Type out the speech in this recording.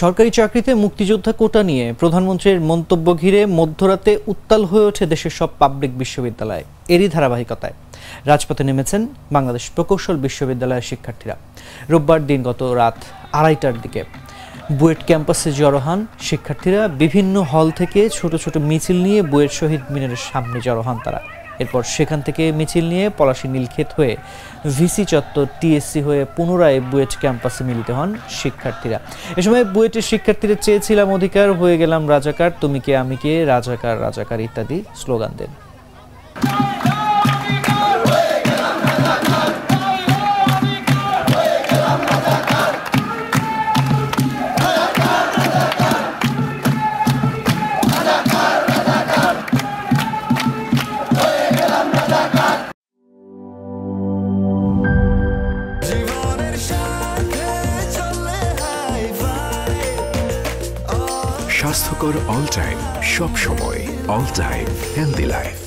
সরকারি চাকরিতে মুক্তিযোদ্ধা কোটা নিয়ে প্রধানমন্ত্রীর মন্তব্য ঘিরে মধ্যরাতে উত্তাল হয়ে ওঠে দেশের সব পাবলিক বিশ্ববিদ্যালয়। এরই ধারাবাহিকতায় রাজপথে নেমেছেন বাংলাদেশ প্রকৌশল বিশ্ববিদ্যালয়ের শিক্ষার্থীরা। রোববার দিনগত রাত 2:30টার দিকে বুয়েট ক্যাম্পাসে জড়ো হন শিক্ষার্থীরা। বিভিন্ন হল থেকে ছোট ছোট মিছিল নিয়ে বুয়েট শহীদ মিনারের সামনে জড়ো হন তারা। এরপর সেখান থেকে মিছিল নিয়ে পলাশী নীলক্ষেত হয়ে ভিসি চত্বর টিএসসি হয়ে পুনরায় বুয়েট ক্যাম্পাসে মিলিত হন শিক্ষার্থীরা। এ সময় বুয়েটের শিক্ষার্থীরা চেয়েছিলাম অধিকার, হয়ে গেলাম রাজাকার, তুমি কে আমি কে, রাজাকার রাজাকার ইত্যাদি স্লোগান দেন। স্বাস্থ্যকর অল টাইম, সব সময় অল টাইম হেলদি লাইফ।